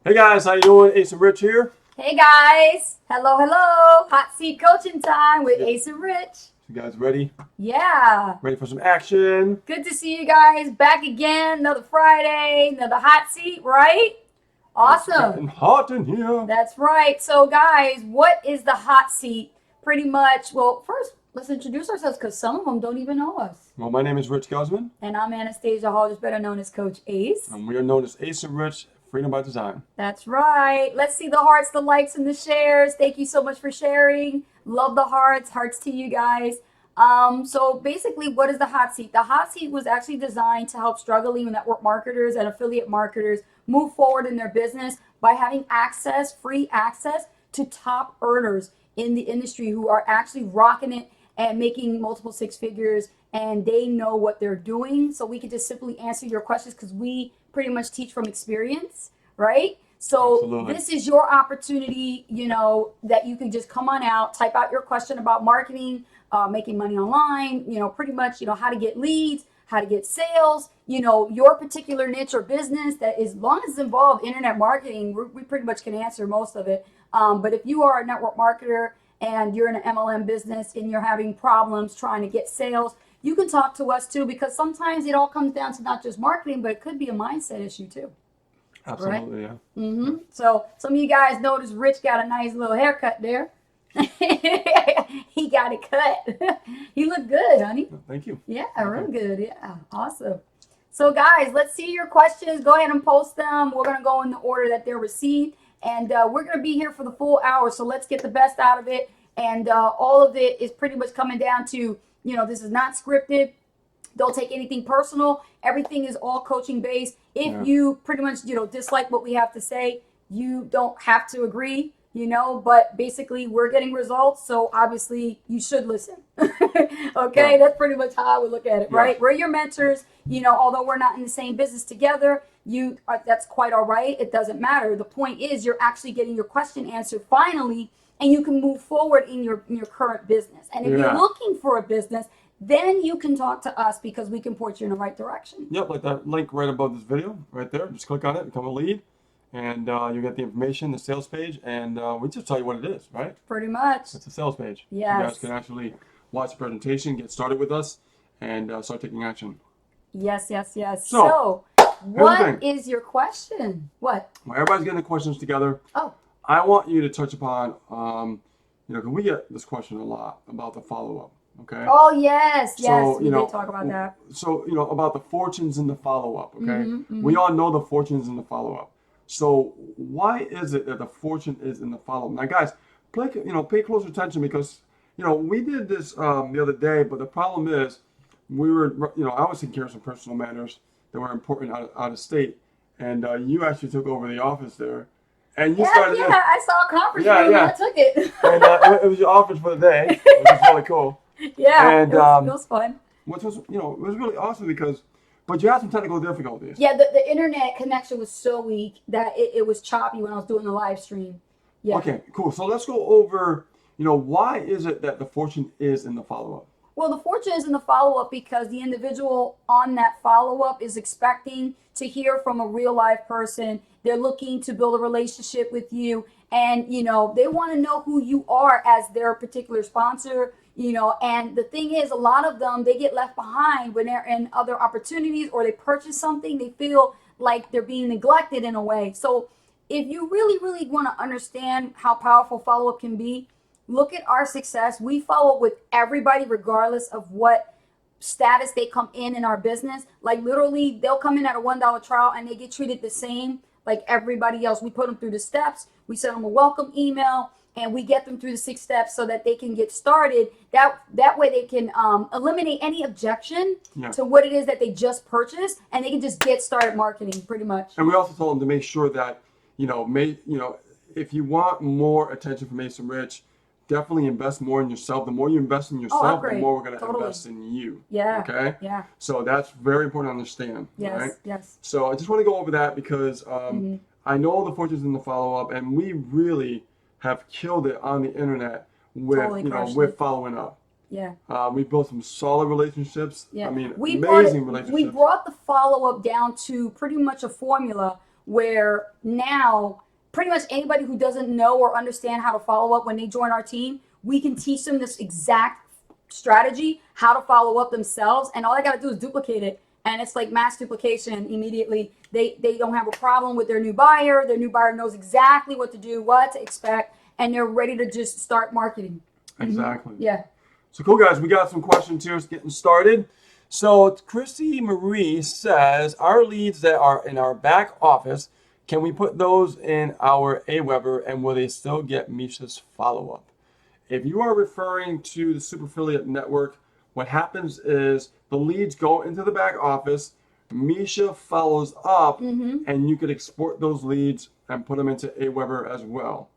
Hey guys, how you doing? Ace and Rich here. Hey guys, hello, hello. Hot seat coaching time with Ace and Rich. You guys ready? Yeah. Ready for some action? Good to see you guys back again. Another Friday, another hot seat, right? It's Awesome. getting hot in here. That's right. So, guys, what is the hot seat? Pretty much, well, first, let's introduce ourselves because some of them don't even know us. Well, my name is Rich Guzman, And I'm Anastasia Hall, just better known as Coach Ace. and we are known as Ace and Rich, Freedom by Design. That's right. Let's see the hearts, the likes, and the shares. Thank you so much for sharing. Love the hearts. Hearts to you guys. So basically, what is the hot seat? The hot seat was actually designed to help struggling network marketers and affiliate marketers move forward in their business by having access, free access to top earners in the industry who are actually rocking it and making multiple six figures, and they know what they're doing. So we can just simply answer your questions because we pretty much teach from experience, right? So Absolutely. this is your opportunity, that you can just come on out, type out your question about marketing, making money online, pretty much, how to get leads, how to get sales, your particular niche or business that as long as it's involved internet marketing, we pretty much can answer most of it. But if you are a network marketer and you're in an MLM business and you're having problems trying to get sales, you can talk to us too, because sometimes it all comes down to not just marketing, but it could be a mindset issue too. Absolutely, Right? yeah. So some of you guys noticed Rich got a nice little haircut there. He got it cut. He looked good, honey. Thank you. Yeah, real good. Yeah, awesome. So, guys, let's see your questions. Go ahead and post them. We're going to go in the order that they're received. And we're going to be here for the full hour. So, let's get the best out of it. And all of it is pretty much coming down to, this is not scripted. Don't take anything personal. Everything is all coaching based. If you pretty much, dislike what we have to say, you don't have to agree, but basically we're getting results. So obviously you should listen. Okay. That's pretty much how I would look at it, right? We're your mentors, although we're not in the same business together, that's quite all right. It doesn't matter. The point is you're actually getting your question answered finally, and you can move forward in your current business. And if you're looking for a business, then you can talk to us because we can point you in the right direction. Yep, like that link right above this video, right there. Just click on it, become a lead, and you get the information, the sales page, and we just tell you what it is, right? Pretty much. It's a sales page. Yes. You guys can actually watch the presentation, get started with us, and start taking action. Yes. So what is your question? What? Well, everybody's getting the questions together. Oh. I want you to touch upon, can we get this question a lot about the follow-up, okay? Oh, yes, So, we did talk about that. So, about the fortunes in the follow-up, okay? Mm-hmm. We all know the fortunes in the follow-up. So why is it that the fortune is in the follow-up? Now, guys, pay close attention because, we did this the other day, but the problem is we were, I was taking care of some personal matters that were important out of state, and you actually took over the office there. And you started. Yeah, I saw a conference room and I took it. And it was your office for the day, which was really cool. Yeah, and it was fun. Which was, it was really awesome because, but you had some technical difficulties. Yeah, the internet connection was so weak that it was choppy when I was doing the live stream. Yeah. Okay, cool. So let's go over, why is it that the fortune is in the follow-up? Well, the fortune is in the follow-up because the individual on that follow-up is expecting to hear from a real live person. They're looking to build a relationship with you, and they want to know who you are as their particular sponsor. And the thing is, a lot of them, they get left behind when they're in other opportunities or they purchase something. They feel like they're being neglected in a way. So if you really, really want to understand how powerful follow-up can be, look at our success. We follow up with everybody regardless of what status they come in our business. Like literally, they'll come in at a $1 trial and they get treated the same like everybody else. We put them through the steps. We send them a welcome email, and we get them through the 6 steps so that they can get started. That way they can eliminate any objection to what it is that they just purchased, and they can just get started marketing pretty much. And we also told them to make sure that, if you want more attention from Ace and Rich, definitely invest more in yourself. The more you invest in yourself, the more we're going to invest in you. Yeah. Okay? Yeah. So that's very important to understand. Yes. Right? Yes. So I just want to go over that because I know the fortunes in the follow-up, and we really have killed it on the internet with, with following up. Yeah. We built some solid relationships. Yeah. I mean, amazing relationships. We brought the follow-up down to pretty much a formula where now pretty much anybody who doesn't know or understand how to follow up when they join our team, we can teach them this exact strategy, how to follow up themselves, and all I got to do is duplicate it, and it's like mass duplication immediately. They don't have a problem with their new buyer. Their new buyer knows exactly what to do, what to expect, and they're ready to just start marketing. Exactly. Yeah. So cool, guys. We got some questions here. It's getting started. So Chrissy Marie says, our leads that are in our back office, can we put those in our AWeber, and will they still get Misha's follow-up? If you are referring to the Super Affiliate Network, what happens is the leads go into the back office, Misha follows up, and you could export those leads and put them into AWeber as well.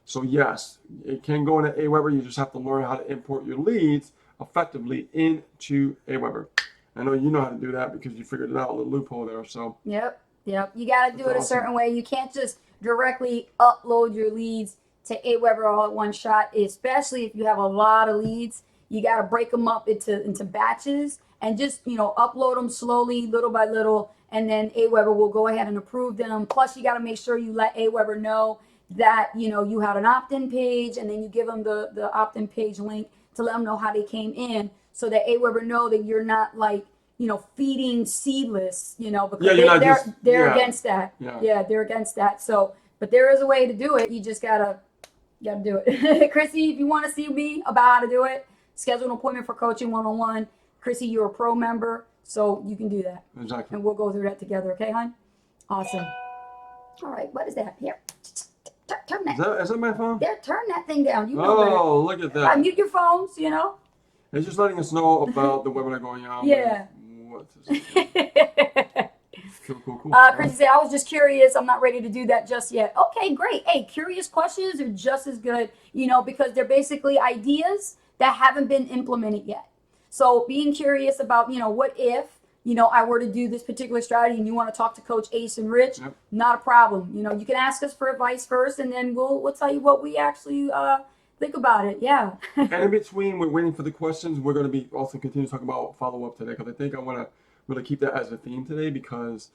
So yes, it can go into AWeber. You just have to learn how to import your leads effectively into AWeber. I know you know how to do that because you figured it out, a little loophole there. So Yep. You got to do it a awesome. certain way. You can't just directly upload your leads to AWeber all at one shot, especially if you have a lot of leads. You got to break them up into batches and just, upload them slowly, little by little, and then AWeber will go ahead and approve them. Plus, you got to make sure you let AWeber know that, you have an opt-in page, and then you give them the opt-in page link to let them know how they came in, so that AWeber know that you're not like, feeding seedless, because they're against that. Yeah, they're against that. So, but there is a way to do it. You just gotta do it. Chrissy, if you want to see me about how to do it, schedule an appointment for coaching one-on-one. Chrissy, you're a pro member, so you can do that. Exactly. And we'll go through that together, okay, hon? Awesome. All right, what is that? Here, turn that. Is that my phone? There, turn that thing down. You know better. Oh, look at that. Mute your phones, It's just letting us know about the webinar going on. Yeah. What is it? Cool. Chrissy said, I was just curious. I'm not ready to do that just yet. Okay, great. Hey, curious questions are just as good, because they're basically ideas that haven't been implemented yet. So being curious about, what if, I were to do this particular strategy and you want to talk to Coach Ace and Rich, not a problem. You can ask us for advice first, and then we'll tell you what we actually think about it. Yeah. And in between, we're waiting for the questions. We're going to be also continue to talk about follow-up today, because I think I want to really keep that as a theme today, because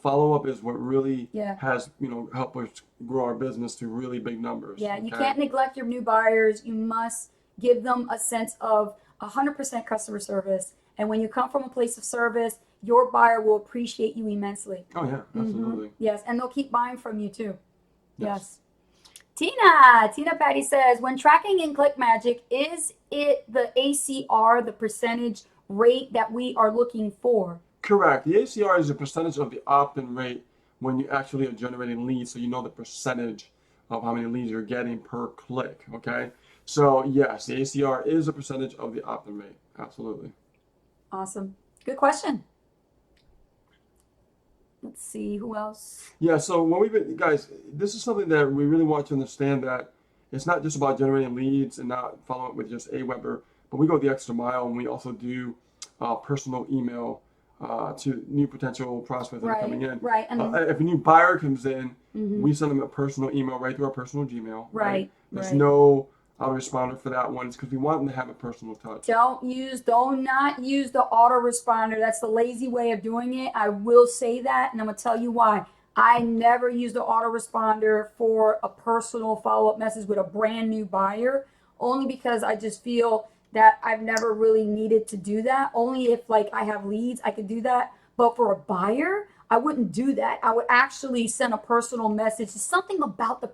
follow-up is what really has helped us grow our business to really big numbers. Yeah, you can't neglect your new buyers. You must give them a sense of 100% customer service. And when you come from a place of service, your buyer will appreciate you immensely. Oh yeah, absolutely. Yes, and they'll keep buying from you too. Yes. Tina Patty says, when tracking in ClickMagick, is it the ACR, the percentage rate that we are looking for? Correct. The ACR is a percentage of the opt-in rate when you actually are generating leads, so you know the percentage of how many leads you're getting per click, okay? So yes, the ACR is a percentage of the opt-in rate. Absolutely. Awesome. Good question. Let's see, who else? Yeah, so guys, this is something that we really want to understand, that it's not just about generating leads and not following up with just AWeber, but we go the extra mile, and we also do personal email to new potential prospects that are coming in. Right. If a new buyer comes in, we send them a personal email right through our personal Gmail. Right. There's no autoresponder for that one. It's because we want them to have a personal touch. Do not use the autoresponder. That's the lazy way of doing it. I will say that, and I'm gonna tell you why. I never use the autoresponder for a personal follow-up message with a brand new buyer, only because I just feel that I've never really needed to do that. Only if I have leads, I could do that. But for a buyer, I wouldn't do that. I would actually send a personal message. It's something about the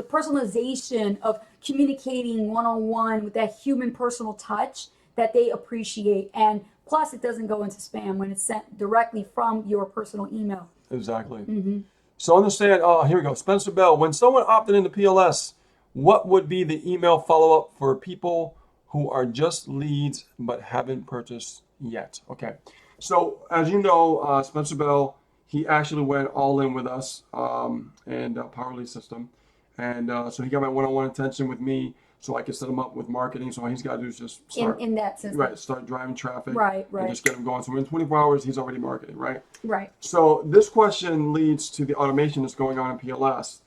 personalization of communicating one-on-one with that human personal touch that they appreciate. And plus, it doesn't go into spam when it's sent directly from your personal email. Exactly. So understand, here we go. Spencer Bell, when someone opted into PLS, what would be the email follow-up for people who are just leads but haven't purchased yet? Okay. So as you know, Spencer Bell, he actually went all in with us and Power Lead System. And so he got my one-on-one attention with me, so I could set him up with marketing. So all he's got to do is just start, in that system. Right, start driving traffic. Right. And just get him going. So in 24 hours, he's already marketing, right? Right. So this question leads to the automation that's going on in PLS.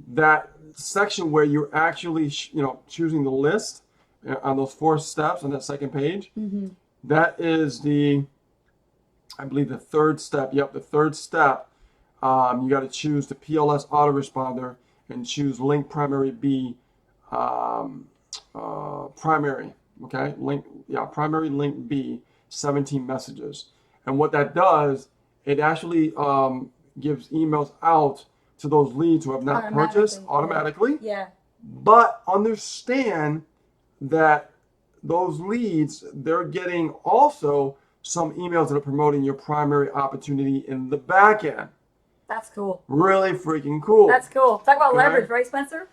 That section where you're actually, choosing the list on those 4 steps on that second page, that is I believe the third step. Yep, the third step You got to choose the PLS autoresponder and choose link primary B, primary. Okay, primary link B, 17 messages. And what that does, it actually gives emails out to those leads who have not purchased automatically. Yeah. But understand that those leads, they're getting also some emails that are promoting your primary opportunity in the back end. That's cool. Really freaking cool. That's cool. Talk about Okay. leverage, right, Spencer?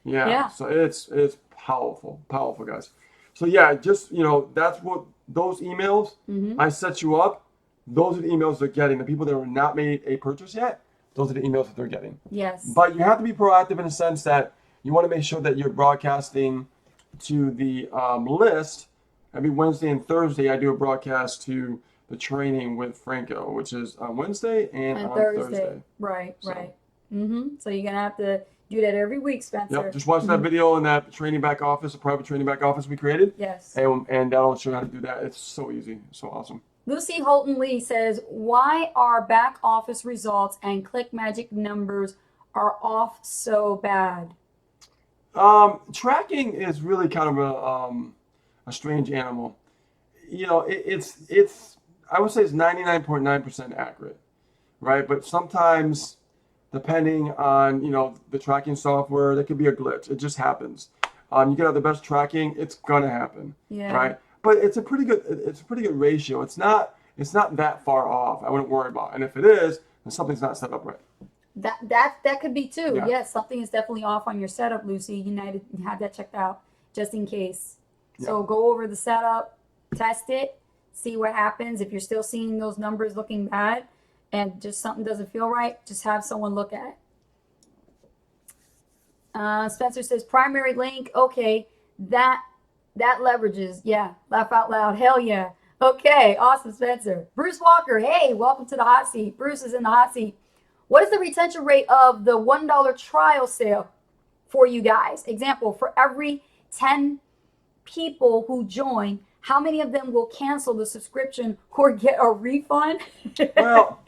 Yeah. So it's powerful, guys. So yeah, just that's what those emails I set you up. Those are the emails they're getting. The people that have not made a purchase yet, those are the emails that they're getting. Yes. But you have to be proactive in the sense that you want to make sure that you're broadcasting to the list. Every Wednesday and Thursday, I do a broadcast to the training with Franco, which is on Wednesday and on Thursday. Right. So you're gonna have to do that every week, Spencer. Yep. Just watch that video in that training back office, a private training back office we created. Yes. And that'll show you how to do that. It's so easy, so awesome. Lucy Holton Lee says, "Why are back office results and click magic numbers are off so bad?" Tracking is really kind of a strange animal. It's I would say it's 99.9% accurate, right? But sometimes, depending on the tracking software, there could be a glitch. It just happens. You can have the best tracking, it's gonna happen, right? But it's a pretty good ratio. It's not that far off. I wouldn't worry about it. And if it is, then something's not set up right. That could be too. Yeah. Yes, something is definitely off on your setup, Lucy. You have that checked out just in case. So go over the setup, test it, see what happens. If you're still seeing those numbers looking bad and just something doesn't feel right, just have someone look at it. Spencer says primary link. Okay, that leverages. Yeah, laugh out loud. Hell yeah. Okay, awesome, Spencer. Bruce Walker. Hey, welcome to the hot seat. Bruce is in the hot seat. What is the retention rate of the $1 trial sale for you guys? Example, for every 10 people who join, how many of them will cancel the subscription or get a refund? Well,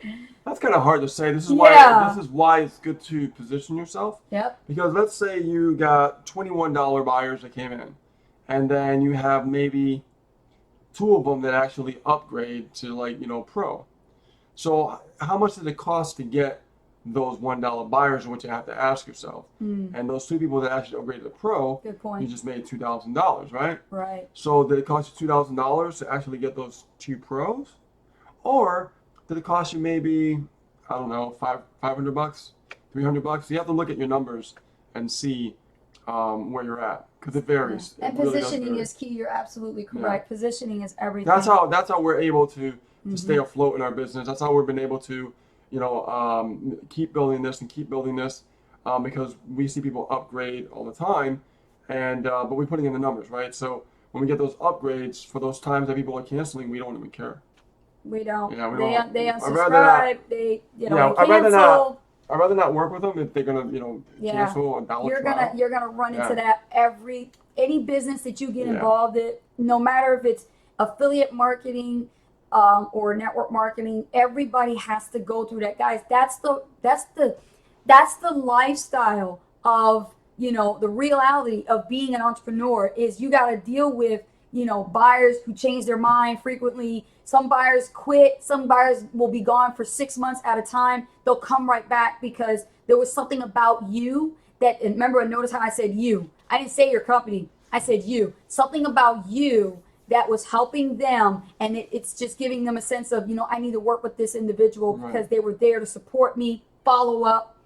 that's kind of hard to say. This is why it's good to position yourself. Yep. Because let's say you got $21 buyers that came in, and then you have maybe 2 of them that actually upgrade to Pro. So how much did it cost to get those $1 buyers, is what you have to ask yourself. And those 2 people that actually upgraded to Pro, good point. You just made $2,000, right? Right. So did it cost you $2,000 to actually get those 2 Pros? Or did it cost you maybe, I don't know, $500, $300? You have to look at your numbers and see where you're at, because it varies. And positioning is key. You're absolutely correct. Yeah. Positioning is everything. That's how we're able to stay afloat in our business. That's how we've been able to keep building this and keep building this, because we see people upgrade all the time, and but we're putting in the numbers, right? So when we get those upgrades for those times that people are canceling, we don't even care. We don't. Yeah, they unsubscribe. They cancel. I'd rather not work with them if they're gonna cancel a dollar trial. You're gonna run into that any business that you get involved in, no matter if it's affiliate marketing. Or network marketing, everybody has to go through that, guys. That's the lifestyle of the reality of being an entrepreneur. Is you got to deal with buyers who change their mind frequently. Some buyers quit. Some buyers will be gone for 6 months at a time. They'll come right back because there was something about you that. And remember, notice how I said you. I didn't say your company. I said you. Something about you that was helping them, and it's just giving them a sense of, I need to work with this individual because they were there to support me, follow up.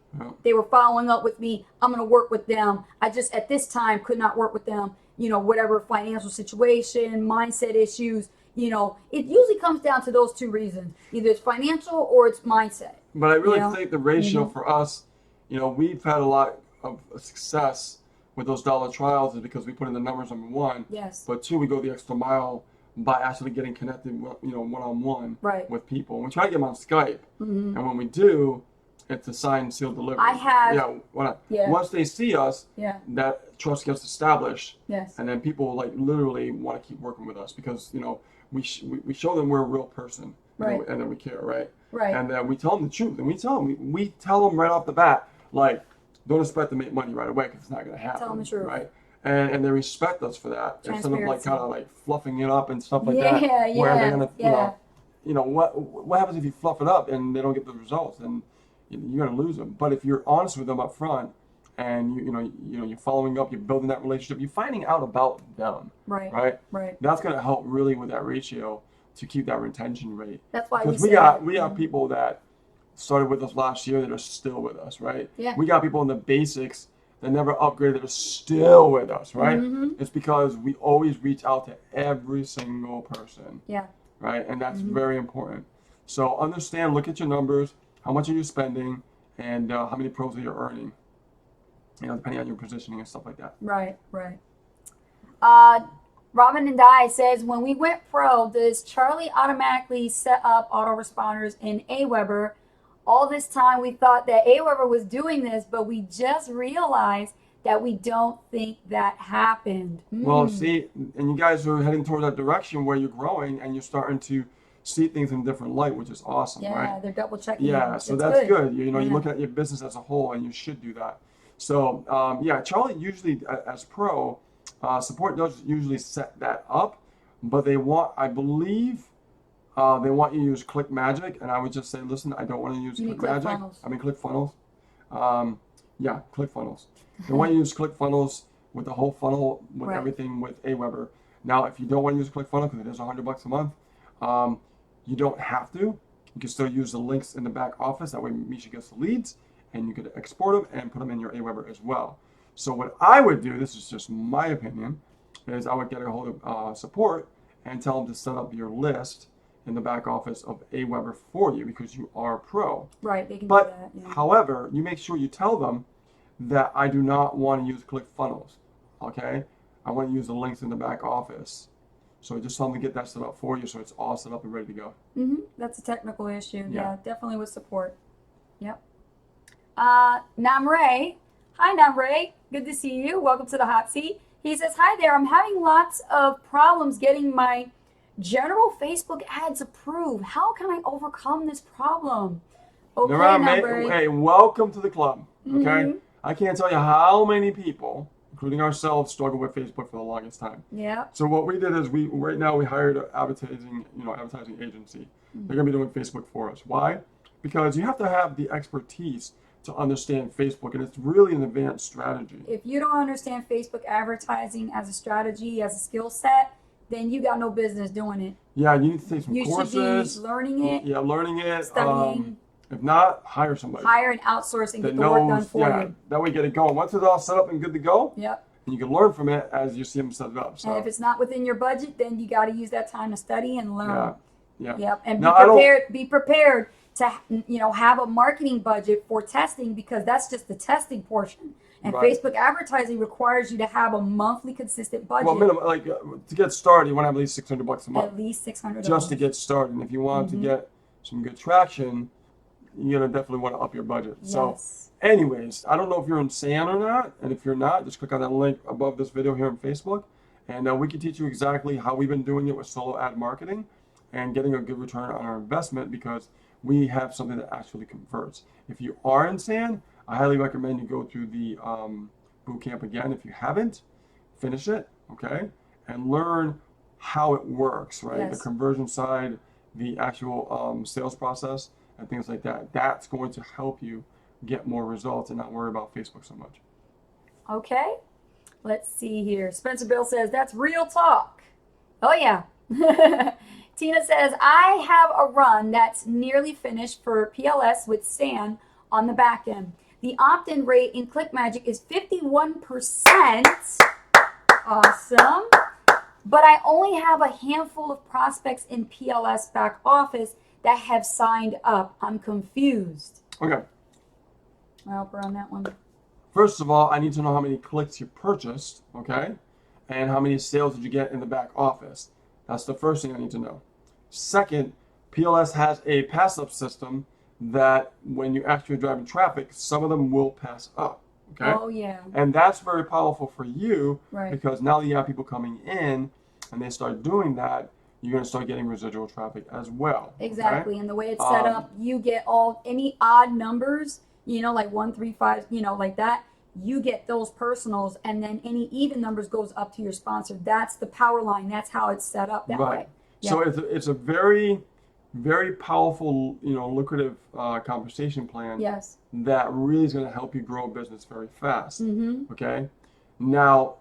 They were following up with me. I'm going to work with them. I just, at this time, could not work with them, whatever financial situation, mindset issues. It usually comes down to those 2 reasons. Either it's financial or it's mindset. But I really think the ratio for us, we've had a lot of success with those dollar trials is because we put in the numbers, number 1. Yes. But 2, we go the extra mile by actually getting connected, one-on-one with people. And we try to get them on Skype, and when we do, it's a signed, sealed delivery. Once they see us, that trust gets established. Yes. And then people literally want to keep working with us because we show them we're a real person. Right. And then we care, right? Right. And then we tell them the truth, and we tell them right off the bat, like, don't expect to make money right away because it's not going to happen. Tell them the truth. Right? And they respect us for that instead of like Transparency. kind of like fluffing it up and stuff like Yeah, that. Where they're gonna, yeah. what happens if you fluff it up and they don't get the results? Then you're gonna lose them. But if you're honest with them up front, and you're following up, you're building that relationship, you're finding out about them. Right. Right. Right. That's gonna help really with that ratio to keep that retention rate. That's why Because we got people that started with us last year that are still with us, right? Yeah. We got people in the basics that never upgraded that are still with us, right? Mm-hmm. It's because we always reach out to every single person. Yeah. Right? And that's very important. So understand, look at your numbers, how much are you spending, and how many pros are you earning, depending on your positioning and stuff like that. Right. Right. Robin and Di says, when we went pro, does Charlie automatically set up autoresponders in Aweber? All this time we thought that Aweber was doing this, but we just realized that we don't think that happened. Well, see, and you guys are heading toward that direction where you're growing and you're starting to see things in a different light, which is awesome, Yeah, right? they're double checking. Yeah, so that's good. You're looking at your business as a whole, and you should do that. So, Charlie usually, as pro, support does usually set that up, but I believe, they want you to use ClickMagic, and I would just say, listen, I don't want to use ClickMagic. ClickFunnels. ClickFunnels. They want you to use ClickFunnels with the whole funnel, with everything with Aweber. Now, if you don't want to use ClickFunnels, because it is $100 a month, you don't have to. You can still use the links in the back office. That way, Misha gets the leads, and you could export them and put them in your Aweber as well. So what I would do, this is just my opinion, is I would get a hold of support and tell them to set up your list in the back office of Aweber for you because you are pro. Right, they can do that. Yeah. However, you make sure you tell them that I do not want to use ClickFunnels, okay? I want to use the links in the back office. So just tell them to get that set up for you so it's all set up and ready to go. That's a technical issue. Yeah. Definitely with support. Yep. Namre. Hi, Namre. Good to see you. Welcome to the hot seat. He says, hi there. I'm having lots of problems getting my general Facebook ads approved. How can I overcome this problem? Okay, Namre. Hey, welcome to the club, okay? I can't tell you how many people, including ourselves, struggle with Facebook for the longest time. Yeah. So what we did is right now we hired an advertising agency. They're gonna be doing Facebook for us. Why? Because you have to have the expertise to understand Facebook, and it's really an advanced strategy. If you don't understand Facebook advertising as a strategy, as a skill set, then you got no business doing it. Yeah, you need to take some courses. You should be learning it. Yeah, learning it. Studying. If not, hire somebody. Hire and outsource and get the work done for you. That way get it going. Once it's all set up and good to go, yep. And you can learn from it as you see them set it up. So. And if it's not within your budget, then you got to use that time to study and learn. Yeah. Yep. And Now, be prepared to have a marketing budget for testing because that's just the testing portion. And Facebook advertising requires you to have a monthly consistent budget. Well, minimum, like to get started, you want to have at least $600 a month. At least $600. Just to get started. And if you want to get some good traction, you're gonna definitely want to up your budget. Yes. So, anyways, I don't know if you're in SAN or not, and if you're not, just click on that link above this video here on Facebook, and we can teach you exactly how we've been doing it with solo ad marketing and getting a good return on our investment because we have something that actually converts. If you are in SAN, I highly recommend you go through the boot camp again. If you haven't, finish it, okay, and learn how it works, right? Yes. The conversion side, the actual sales process, and things like that. That's going to help you get more results and not worry about Facebook so much. Okay. Let's see here. Spencer Bill says, that's real talk. Oh, yeah. Tina says, I have a run that's nearly finished for PLS with SAN on the back end. The opt-in rate in ClickMagic is 51%. Awesome. But I only have a handful of prospects in PLS back office that have signed up. I'm confused. Okay. I'll help her on that one. First of all, I need to know how many clicks you purchased, okay? And how many sales did you get in the back office? That's the first thing I need to know. Second, PLS has a pass-up system that when you actually driving traffic, some of them will pass up, okay? Oh, yeah. And that's very powerful for you Right. because now that you have people coming in and they start doing that, you're going to start getting residual traffic as well. Exactly. Okay? And the way it's set up, you get any odd numbers, like 135, like that. You get those personals, and then any even numbers goes up to your sponsor. That's the power line. That's how it's set up that Right. way. So Yep. it's a very, very powerful, lucrative compensation plan Yes. that really is going to help you grow a business very fast. Mm-hmm. Okay. Now,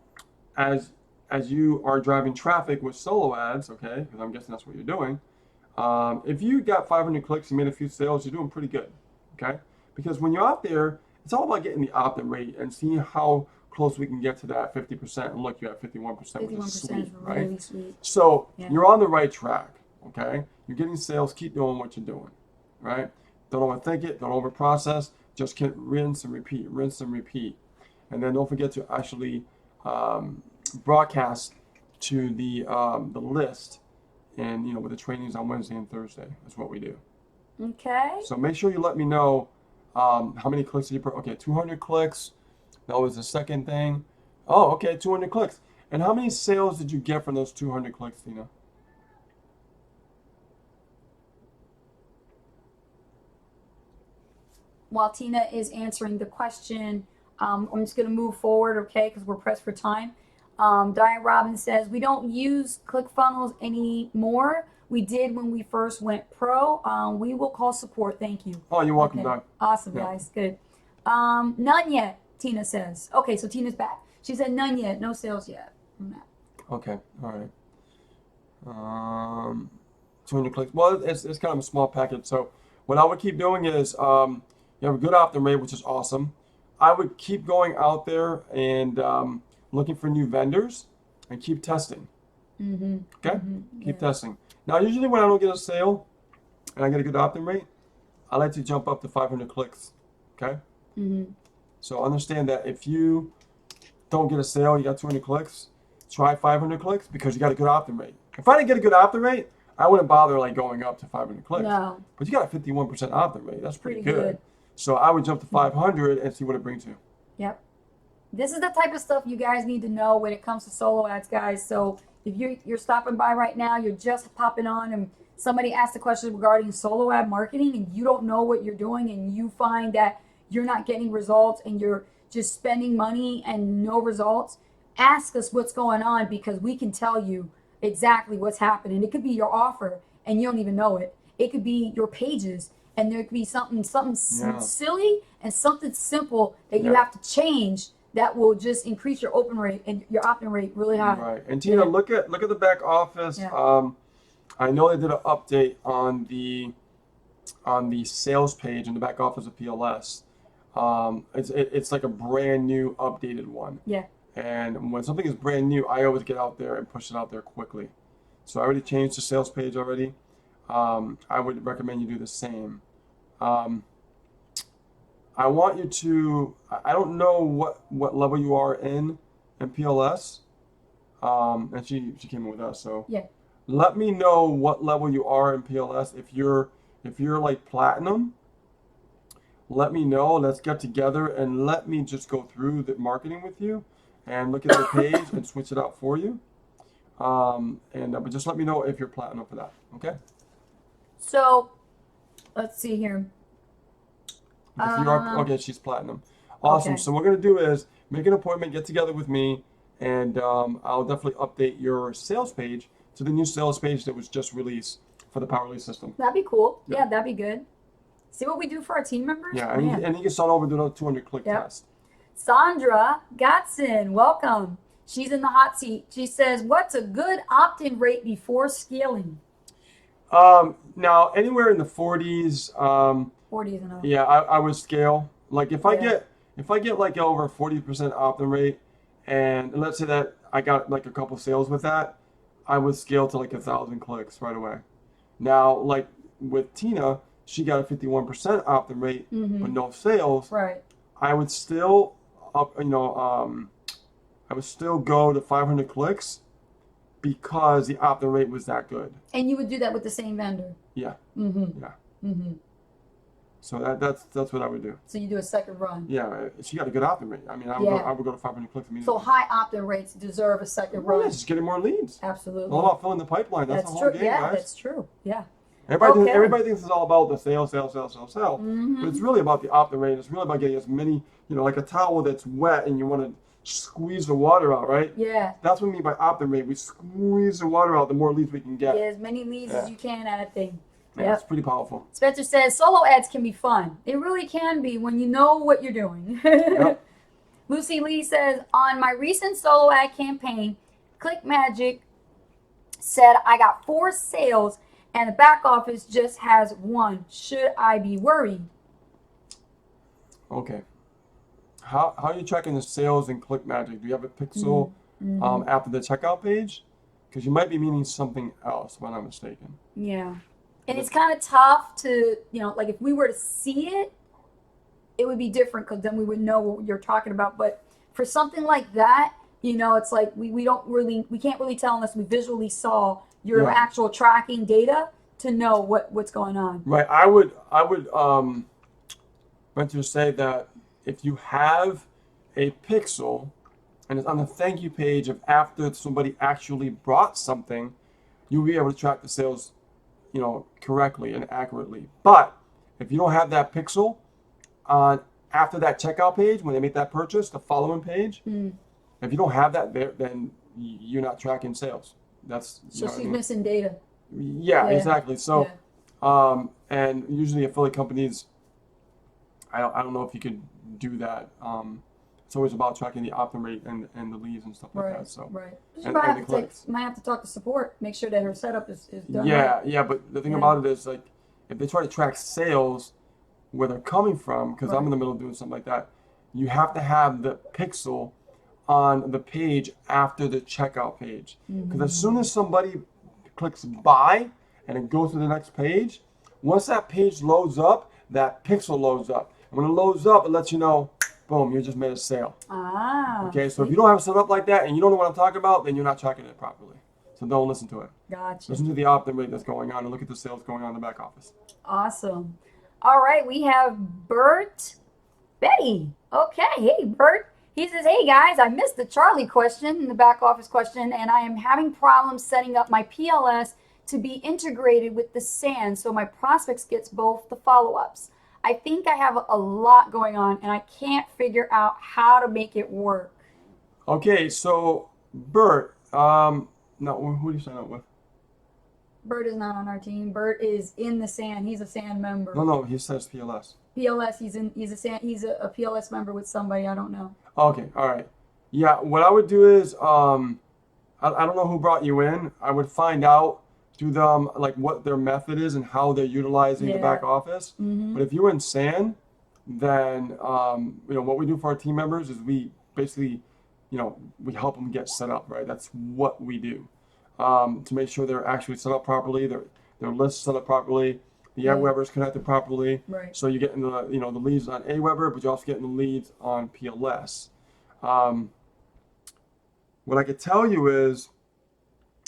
as you are driving traffic with solo ads, okay, because I'm guessing that's what you're doing. If you got 500 clicks and made a few sales, you're doing pretty good. Okay. Because when you're out there, it's all about getting the opt-in rate and seeing how close we can get to that 50%. And look, you're at 51%, which is 51% sweet, is right? really sweet. So Yeah. you're on the right track, okay? You're getting sales, keep doing what you're doing, right? Don't overthink it, don't overprocess, just keep rinse and repeat, rinse and repeat. And then don't forget to actually broadcast to the list, and with the trainings on Wednesday and Thursday. That's what we do. Okay. So make sure you let me know how many clicks did you put. Okay, 200 clicks. That was the second thing. Oh, okay, 200 clicks. And how many sales did you get from those 200 clicks, Tina? While Tina is answering the question, I'm just going to move forward, okay, because we're pressed for time. Diane Robbins says, we don't use ClickFunnels anymore. We did when we first went pro. We will call support. Thank you. Oh, you're welcome, Okay. Doc. Awesome, Yeah. guys. Good. None yet, Tina says. Okay, so Tina's back. She said none yet. No sales yet from that. Okay, all right. 200 clicks. Well, it's kind of a small package. So what I would keep doing is you have a good opt-in rate, which is awesome. I would keep going out there and looking for new vendors and keep testing. Mm-hmm. Okay? Mm-hmm. Keep testing. Now, usually when I don't get a sale and I get a good opt-in rate, I like to jump up to 500 clicks. Okay? Mm-hmm. So understand that if you don't get a sale, you got 200 clicks, try 500 clicks because you got a good opt-in rate. If I didn't get a good opt-in rate, I wouldn't bother going up to 500 clicks. No. But you got a 51% opt-in rate. That's pretty good. good. So I would jump to 500 and see what it brings you. Yep. This is the type of stuff you guys need to know when it comes to solo ads, guys. So if you're stopping by right now, you're just popping on, and somebody asked a question regarding solo ad marketing, and you don't know what you're doing, and you find that you're not getting results, and you're just spending money and no results, ask us what's going on, because we can tell you exactly what's happening. It could be your offer and you don't even know it. It could be your pages, and there could be something Yeah. silly and something simple that you Yeah. have to change that will just increase your open rate and your opt-in rate really high. Right. And Tina, Yeah. look at the back office. Yeah. I know they did an update on the sales page in the back office of PLS. It's like a brand new updated one. Yeah. And when something is brand new, I always get out there and push it out there quickly. So I already changed the sales page already. I would recommend you do the same. I want you to, I don't know what level you are in PLS. And she came in with us, so Yeah. let me know what level you are in PLS. If you're like platinum, let me know. Let's get together and let me just go through the marketing with you and look at the page and switch it out for you. But just let me know if you're platinum for that. Okay? So let's see here. If you are, okay, she's platinum. Awesome. Okay. So what we're gonna do is make an appointment, get together with me, and I'll definitely update your sales page to the new sales page that was just released for the Powerly system. That'd be cool. Yeah. Yeah, that'd be good. See what we do for our team members? Yeah, Man. and you can start over doing a 200 click Yep. test. Sandra Gatson, welcome. She's in the hot seat. She says, what's a good opt-in rate before scaling? Now anywhere in the 40s, 40s and up. yeah, I would scale. Like if I Yeah. get like over 40% opt-in rate, and let's say that I got like a couple sales with that, I would scale to like 1,000 clicks right away. Now, like with Tina, she got a 51% opt-in rate, but no sales. Right. I would still I would still go to 500 clicks because the opt-in rate was that good. And you would do that with the same vendor. Yeah. Mm-hmm. Yeah. Mm-hmm. So that's what I would do. So you do a second run. Yeah, she got a good opt-in rate. I mean, I would go to 500 clicks immediately. So high opt-in rates deserve a second Well, run. yeah, just getting more leads. Absolutely. All about filling the pipeline. That's the whole true. game, Yeah, guys. that's true. Yeah. Everybody thinks it's all about the sale. Mm-hmm. But it's really about the opt-in rate. It's really about getting as many, like a towel that's wet and you want to squeeze the water out, right? Yeah. That's what I mean by opt-in rate. We squeeze the water out, the more leads we can get. Get as many leads as you can at a thing. Yeah, it's pretty powerful. Spencer says solo ads can be fun. They really can be when you know what you're doing. Yep. Lucy Lee says, on my recent solo ad campaign, Click Magic said I got 4 sales and the back office just has 1. Should I be worried? Okay. How are you tracking the sales in Click Magic? Do you have a pixel after the checkout page? Because you might be meaning something else, if I'm not mistaken. Yeah. And it's kind of tough to, like if we were to see it, it would be different because then we would know what you're talking about. But for something like that, it's like we can't really tell unless we visually saw your actual tracking data to know what's going on. Right. I would venture to say that if you have a pixel and it's on the thank you page of after somebody actually brought something, you'll be able to track the sales correctly and accurately. But if you don't have that pixel on after that checkout page, when they make that purchase, the following page, if you don't have that there, then you're not tracking sales. That's so she's missing data. Yeah, exactly. So, and usually affiliate companies, I don't know if you could do that. It's always about tracking the opt-in rate and the leads and stuff like that. So You might have to talk to support, make sure that her setup is done. Yeah, but the thing about it is, like, if they try to track sales where they're coming from, because I'm in the middle of doing something like that, you have to have the pixel on the page after the checkout page. Because as soon as somebody clicks buy and it goes to the next page, once that page loads up, that pixel loads up. And when it loads up, it lets you know, boom, you just made a sale. Okay, so if you don't have it set up like that and you don't know what I'm talking about, then you're not tracking it properly. So don't listen to it. Gotcha. Listen to the opt-in rate that's going on and look at the sales going on in the back office. Awesome. All right, we have Bert Betty. Okay, hey, Bert. He says, hey, guys, I missed the Charlie question, the back office question, and I am having problems setting up my PLS to be integrated with the SAN so my prospects gets both the follow-ups. I think I have a lot going on, and I can't figure out how to make it work. Okay, so Bert, no, who do you sign up with? Bert is not on our team. Bert is in the SAN. He's a SAN member. No, he says PLS. PLS. He's a PLS member with somebody. I don't know. Okay, all right. Yeah, what I would do is, I don't know who brought you in. I would find out through them like what their method is and how they're utilizing the back office. But if you're in SAN, then what we do for our team members is we basically, we help them get set up, right? That's what we do. To make sure they're actually set up properly, their list set up properly, the Aweber is connected properly. Right. So you're getting the the leads on Aweber, but you're also getting the leads on PLS. What I could tell you is,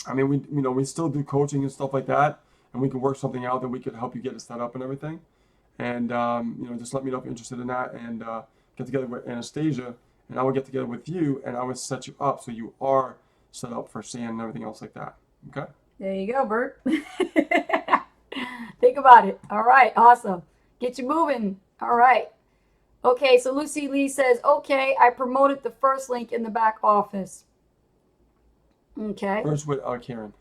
I mean, we still do coaching and stuff like that, and we can work something out that we could help you get it set up and everything. And just let me know if you're interested in that, and get together with Anastasia, and I will get together with you, and I will set you up so you are set up for SAN and everything else like that. Okay? There you go, Bert. Think about it. All right, awesome. Get you moving. All right. Okay, so Lucy Lee says, okay, I promoted the first link in the back office. Okay. First with Karen.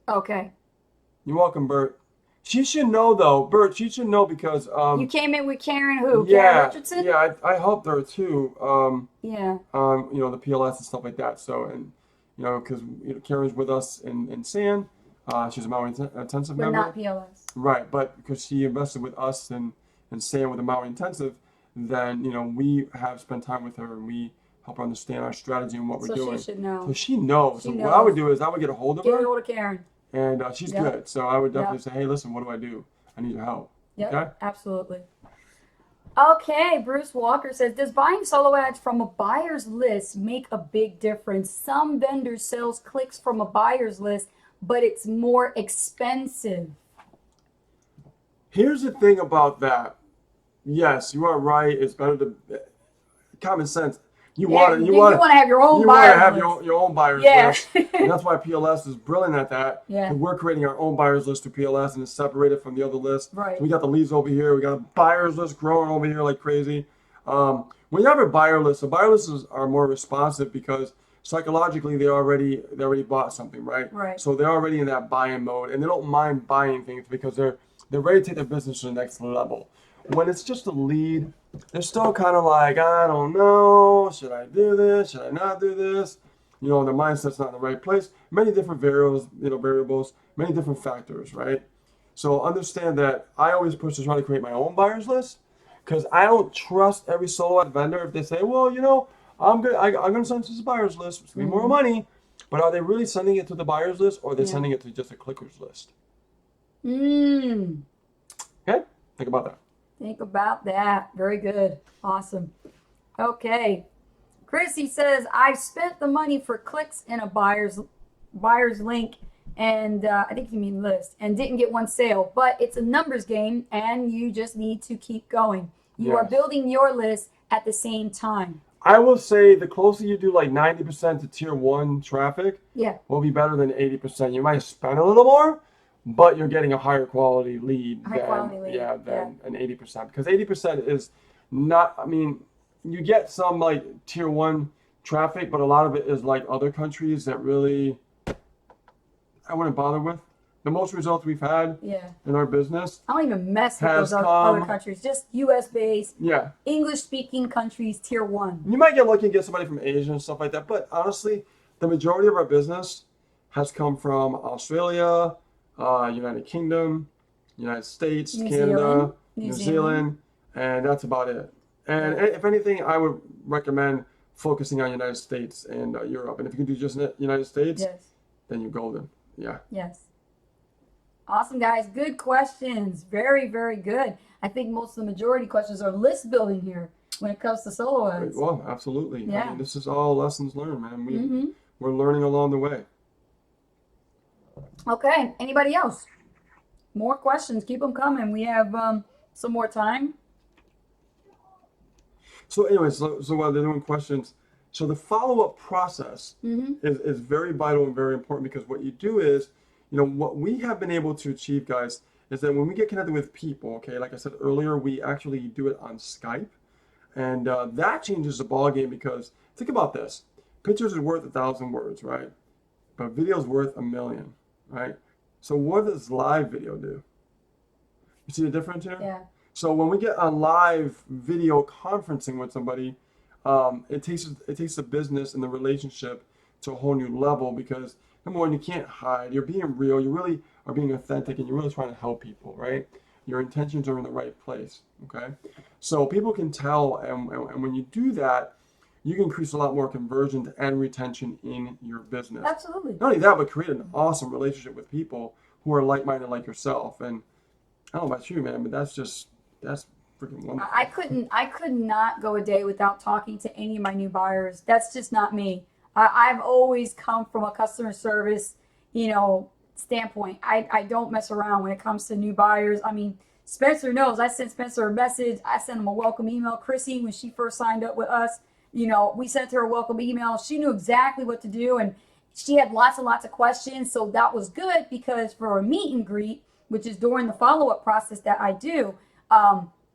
Okay. You're welcome, Bert. She should know, though. Bert, she should know because... you came in with Karen who? Yeah, Karen Richardson? Yeah, I helped her, too. Yeah. The PLS and stuff like that. So, and, because Karen's with us in SAN. She's a Maui Intensive but member. Not PLS. Right, but because she invested with us and SAN with the Maui Intensive, then, we have spent time with her and we help her understand our strategy and what we're doing. So she should know. So she knows. She So knows. what I would do is I would get a hold of her. Get a hold of Karen. And she's good. So I would definitely say, hey, listen, what do I do? I need your help. Yep, okay? Absolutely. Okay, Bruce Walker says, does buying solo ads from a buyer's list make a big difference? Some vendors sells clicks from a buyer's list, but it's more expensive. Here's the thing about that. Yes, you are right. It's better to common sense. You Yeah, want to you want to have your own you want to buyers have list. your own buyers Yeah. list, and that's why PLS is brilliant at that. Yeah. 'Cause we're creating our own buyers list through PLS, and it's separated from the other list. Right. So we got the leads over here. We got a buyers list growing over here like crazy. When you have a buyer list, the buyer lists are more responsive because psychologically they already bought something, right? Right. So they're already in that buying mode, and they don't mind buying things because they're ready to take their business to the next level. When it's just a lead, they're still kind of like, I don't know, should I do this? Should I not do this? You know, their mindset's not in the right place. Many different variables, many different factors, right? So understand that I always push to try to create my own buyers list because I don't trust every solo ad vendor if they say, well, I'm going to send this to the buyers list. It's going to be more money. But are they really sending it to the buyers list or are they sending it to just a clickers list? Okay? Think about that. Think about that. Very good. Awesome. Okay. Chrissy says, I've spent the money for clicks in a buyer's link, and I think you mean list, and didn't get one sale. But it's a numbers game, and you just need to keep going. You are building your list at the same time. I will say the closer you do like 90% to tier 1 traffic will be better than 80%. You might spend a little more, but you're getting a higher quality lead than an 80%. Because 80% is not, I mean, you get some like tier 1 traffic, but a lot of it is like other countries that really I wouldn't bother with. The most results we've had in our business. I don't even mess with those other countries. Just US based, English speaking countries, tier 1. You might get lucky and get somebody from Asia and stuff like that. But honestly, the majority of our business has come from Australia, United Kingdom, United States, Canada, New Zealand, and that's about it. And if anything, I would recommend focusing on United States and Europe. And if you can do just United States, then you're golden. Yeah. Yes. Awesome, guys. Good questions. Very, very good. I think most of the majority questions are list building here when it comes to solo ads. Well, absolutely. Yeah. I mean, this is all lessons learned, man. We're learning along the way. Okay. Anybody else? More questions. Keep them coming. We have some more time. So anyway, so while they're doing questions, so the follow-up process is very vital and very important because what you do is, what we have been able to achieve, guys, is that when we get connected with people, okay, like I said earlier, we actually do it on Skype. And that changes the ballgame because think about this. Pictures are worth 1,000 words, right? But video is worth 1,000,000, right? So what does live video do? You see the difference here? Yeah. So when we get on live video conferencing with somebody, it takes the business and the relationship to a whole new level because number one, you can't hide. You're being real. You really are being authentic, and you're really trying to help people, right? Your intentions are in the right place. Okay, so people can tell, and when you do that, you can increase a lot more conversion and retention in your business. Absolutely. Not only that, but create an awesome relationship with people who are like-minded like yourself. And I don't know about you, man, but that's freaking wonderful. I could not go a day without talking to any of my new buyers. That's just not me. I've always come from a customer service, standpoint. I don't mess around when it comes to new buyers. I mean, Spencer knows. I sent Spencer a message. I sent him a welcome email. Chrissy, when she first signed up with us, we sent her a welcome email. She knew exactly what to do, and she had lots and lots of questions. So that was good because for a meet and greet, which is during the follow-up process that I do,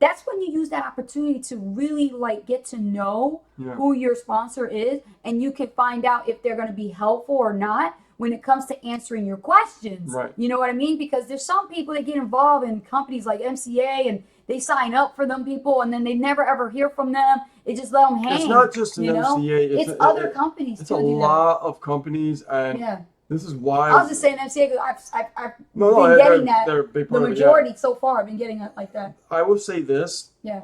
that's when you use that opportunity to really get to know who your sponsor is, and you can find out if they're going to be helpful or not when it comes to answering your questions. Right. You know what I mean? Because there's some people that get involved in companies like MCA and they sign up for them people and then they never ever hear from them. They just let them hang. It's not just an MCA. It's other companies too. It's a lot of companies, and this is why. I was just saying MCA because I've been getting that. They're a big the part majority of it, so far, I've been getting it like that. I will say this. Yeah.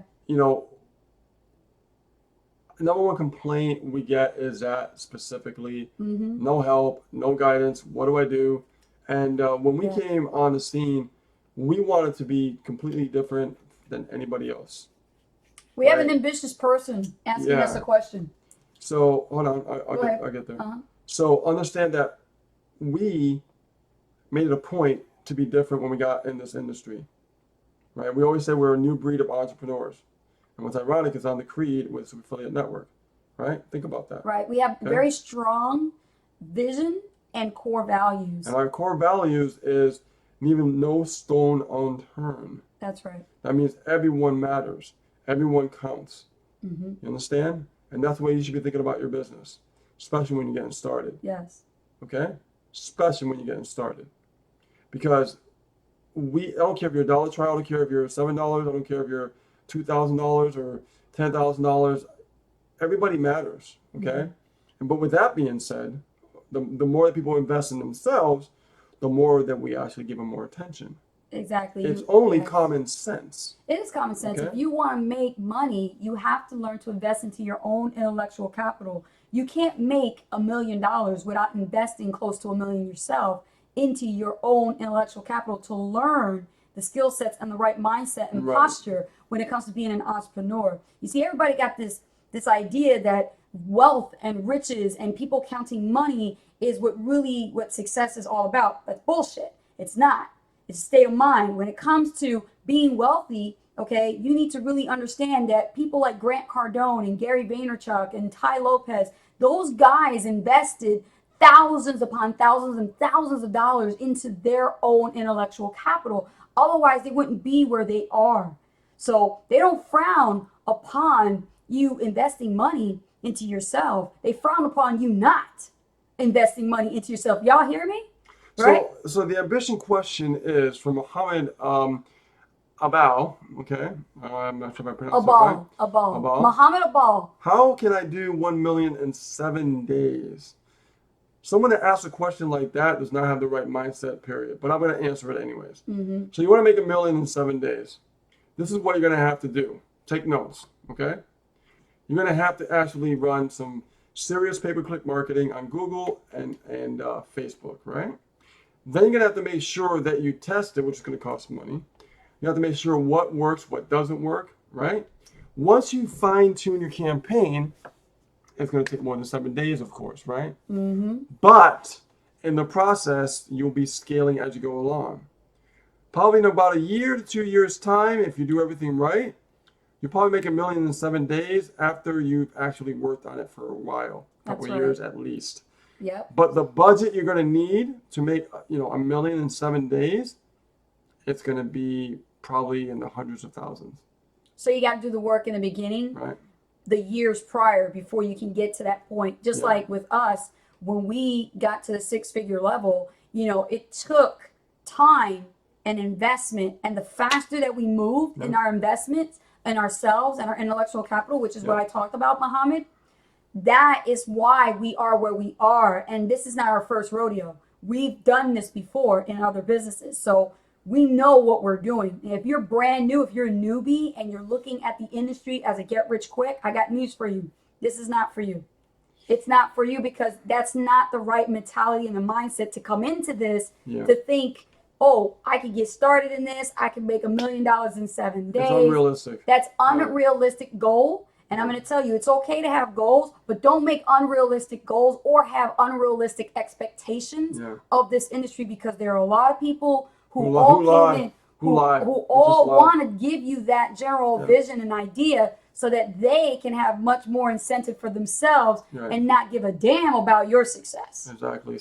Number one complaint we get is that specifically no help, no guidance. What do I do? And when we came on the scene, we wanted to be completely different than anybody else. We have an ambitious person asking us a question. So hold on, I'll get there. So understand that we made it a point to be different when we got in this industry. right? We always say we're a new breed of entrepreneurs. And what's ironic is on the creed with some affiliate network, right? Think about that. Right. We have Okay? very strong vision and core values. And our core values is leaving no stone unturned. That's right. That means everyone matters. Everyone counts. Mm-hmm. You understand? And that's the way you should be thinking about your business, especially when you're getting started. Yes. Okay? Especially when you're getting started. Because I don't care if you're a dollar trial, I don't care if you're $7, I don't care if you're $2,000 or $10,000. Everybody matters. Okay? But with that being said, the more that people invest in themselves, the more that we actually give them more attention. Exactly. It's only Yes. common sense. It is common sense. Okay. If you want to make money, you have to learn to invest into your own intellectual capital. You can't make $1 million without investing close to $1 million yourself into your own intellectual capital to learn the skill sets and the right mindset and Right. posture when it comes to being an entrepreneur. You see, everybody got this idea that wealth and riches and people counting money is what success is all about. That's bullshit. It's not. It's a state of mind. When it comes to being wealthy, okay, you need to really understand that people like Grant Cardone and Gary Vaynerchuk and Ty Lopez, those guys invested thousands upon thousands and thousands of dollars into their own intellectual capital. Otherwise, they wouldn't be where they are. So they don't frown upon you investing money into yourself. They frown upon you not investing money into yourself. Y'all hear me? Right? So the ambition question is from Mohammed Abal. Okay, I'm not sure if I pronounced that right. Abal. Muhammad Abal. How can I do 1 million in 7 days? Someone that asks a question like that does not have the right mindset, period. But I'm going to answer it anyways. Mm-hmm. So you want to make 1 million in 7 days. This is what you're going to have to do. Take notes, okay? You're going to have to actually run some serious pay-per-click marketing on Google and Facebook, right? Then you're going to have to make sure that you test it, which is going to cost money. You have to make sure what works, what doesn't work, right? Once you fine-tune your campaign, it's going to take more than 7 days, of course, right? Mm-hmm. But in the process, you'll be scaling as you go along. Probably in about a year to 2 years' time, if you do everything right, you'll probably make 1 million in 7 days after you've actually worked on it for a while, a couple That's right. years at least. Yep. But the budget you're going to need to make, 1 million in 7 days, it's going to be probably in the hundreds of thousands, So you got to do the work in the beginning, right? the years prior, before you can get to that point. Just Yeah. like with us, when we got to the 6-figure level, it took time and investment. And the faster that we moved in our investments and ourselves and our intellectual capital, which is what I talked about, Muhammad, that is why we are where we are. And this is not our first rodeo. We've done this before in other businesses. So we know what we're doing. And if you're brand new, if you're a newbie and you're looking at the industry as a get rich quick, I got news for you. This is not for you. It's not for you because that's not the right mentality and the mindset to come into this to think, oh, I can get started in this. I can make $1 million in 7 days. It's unrealistic. That's unrealistic goal. And I'm going to tell you, it's okay to have goals, but don't make unrealistic goals or have unrealistic expectations of this industry, because there are a lot of people who all want to give you that general vision and idea so that they can have much more incentive for themselves and not give a damn about your success. Exactly.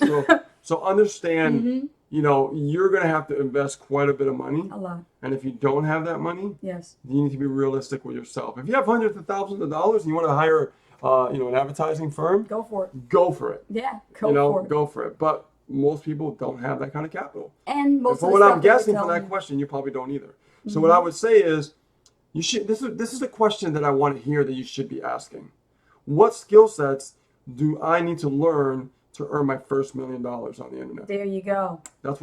So understand, you're going to have to invest quite a bit of money. A lot. And if you don't have that money, Yes. you need to be realistic with yourself. If you have hundreds of thousands of dollars and you want to hire, an advertising firm, Go for it. go for it. Yeah, go for it. But most people don't have that kind of capital. And most And from of the what stuff I'm they guessing tell from that you. question, you probably don't either. So what I would say is, you should. This is a question that I want to hear that you should be asking. What skill sets do I need to learn to earn my first $1 million on the internet? There you go. That's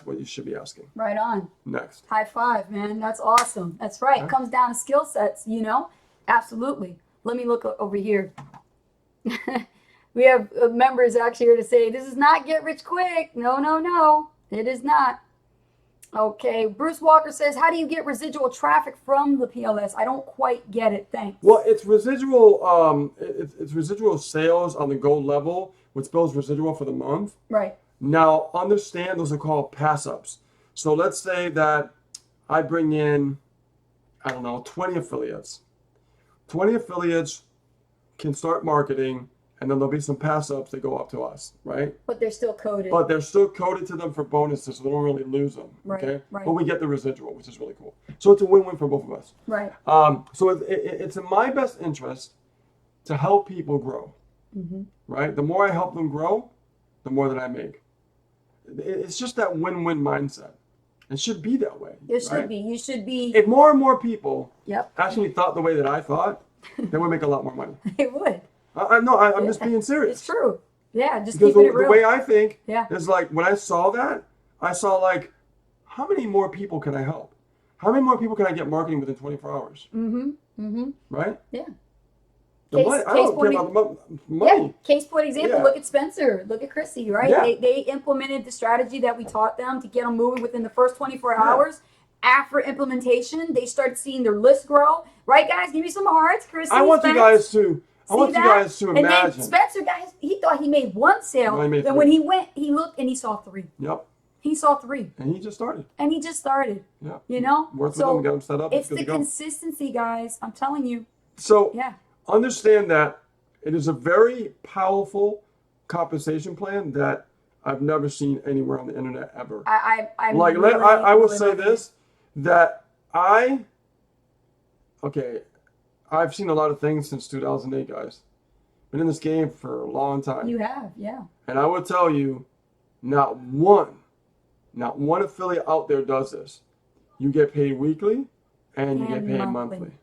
what you should be asking. Right on. Next. High five, man. That's awesome. That's right. It comes down to skill sets, Absolutely. Let me look over here. We have members actually here to say, this is not get rich quick. No. It is not. Okay. Bruce Walker says, how do you get residual traffic from the PLS? I don't quite get it. Thanks. Well, it's residual. It's residual sales on the gold level, which builds residual for the month. Right. Now, understand those are called pass-ups. So let's say that I bring in, I don't know, 20 affiliates. 20 affiliates can start marketing, and then there'll be some pass ups that go up to us, right? But they're still coded. But they're still coded to them for bonuses, so they don't really lose them. Right, Okay. right. But we get the residual, which is really cool. So it's a win-win for both of us. Right. So it's in my best interest to help people grow. Mm-hmm. Right. The more I help them grow, the more that I make. It's just that win-win mindset. It should be that way. It should right? be. You should be. If more and more people Yep. actually thought the way that I thought, then we make a lot more money. It would. I'm just being serious. It's true. Yeah, just Because keeping it the real. way I think Yeah. is like when I saw that, I saw like, how many more people can I help? How many more people can I get marketing within 24 hours? Mm-hmm. Mm-hmm. Right? Yeah. The money, I don't care about the money. Yeah. Case point example. Yeah. Look at Spencer. Look at Chrissy. Right? Yeah. They implemented the strategy that we taught them to get them moving within the first 24 Yeah. hours. After implementation, they started seeing their list grow. Right, guys? Give me some hearts, Chrissy. I want you Spence. guys to. I want See you that? guys to And imagine. then Spencer, guys, he thought he made one sale. No, he made then three. when he went, he looked and he saw 3. Yep. He saw 3, And he just started. and he just started. Yeah. You know, Worked with so them, got them set up. it's good the to go. consistency, guys. I'm telling you. So Yeah. understand that it is a very powerful compensation plan that I've never seen anywhere on the internet ever. I Like really, I will really say love it. this, that I've seen a lot of things since 2008, guys. Been in this game for a long time. You have, yeah. And I will tell you, not one affiliate out there does this. You get paid weekly and you get And paid monthly. monthly.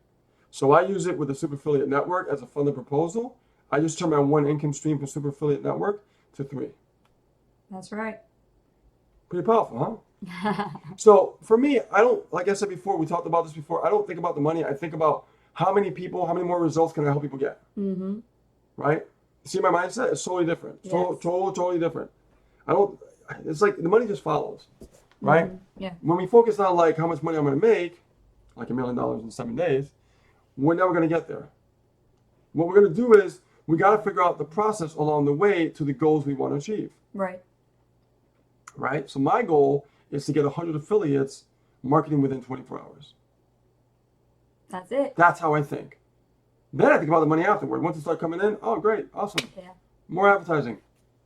So I use it with the Super Affiliate Network as a funded proposal. I just turn my one income stream from Super Affiliate Network to 3. That's right. Pretty powerful, huh? So for me, I don't, like I said before, we talked about this before, I don't think about the money. I think about how many more results can I help people get? Mm-hmm. Right? See, my mindset is totally different. Yes. Totally different. It's like the money just follows, right? Mm-hmm. Yeah. When we focus on like how much money I'm going to make, like $1 million in 7 days, we're never going to get there. What we're going to do is we got to figure out the process along the way to the goals we want to achieve, Right. right? So my goal is to get 100 affiliates marketing within 24 hours. That's it. That's how I think. Then I think about the money afterward. Once it starts coming in, oh, great, awesome. Yeah. More advertising,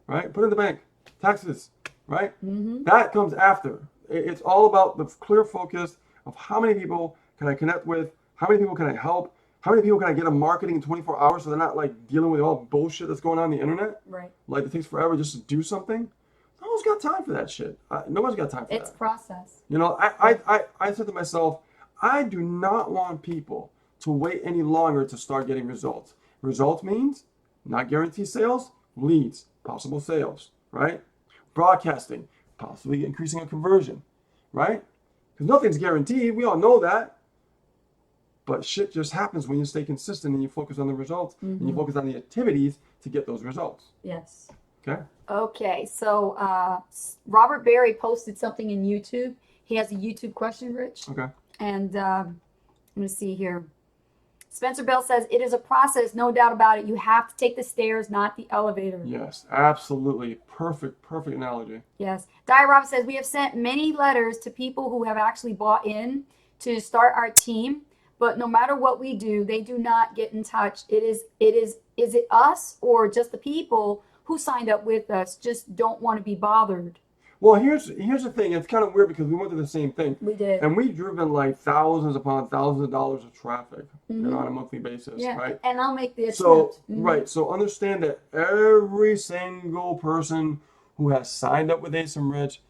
right? Put it in the bank. Taxes, right? Mm-hmm. That comes after. It's all about the clear focus of how many people can I connect with, how many people can I help, how many people can I get a marketing in 24 hours so they're not like dealing with all the bullshit that's going on the internet. Right. Like it takes forever just to do something. No one's got time for that shit. Nobody's got time for It's that. process. You know, I said to myself, I do not want people to wait any longer to start getting results. Results means not guaranteed sales, leads, possible sales, right? Broadcasting, possibly increasing a conversion, right? Because nothing's guaranteed. We all know that. But shit just happens when you stay consistent and you focus on the results and you focus on the activities to get those results. Yes. Okay? Okay, so Robert Berry posted something in YouTube. He has a YouTube question, Rich. Okay. And let me see here. Spencer Bell says, it is a process, no doubt about it. You have to take the stairs, not the elevator. Yes, absolutely. Perfect analogy. Yes. Di Rob says, we have sent many letters to people who have actually bought in to start our team. But no matter what we do, they do not get in touch. Is it us or just the people who signed up with us just don't want to be bothered? Well, here's the thing. It's kind of weird because we went through the same thing. We did. And we've driven like thousands upon thousands of dollars of traffic on a monthly basis, Yeah. right? And I'll make the attempt. So, right. So understand that every single person who has signed up with Ace and Rich,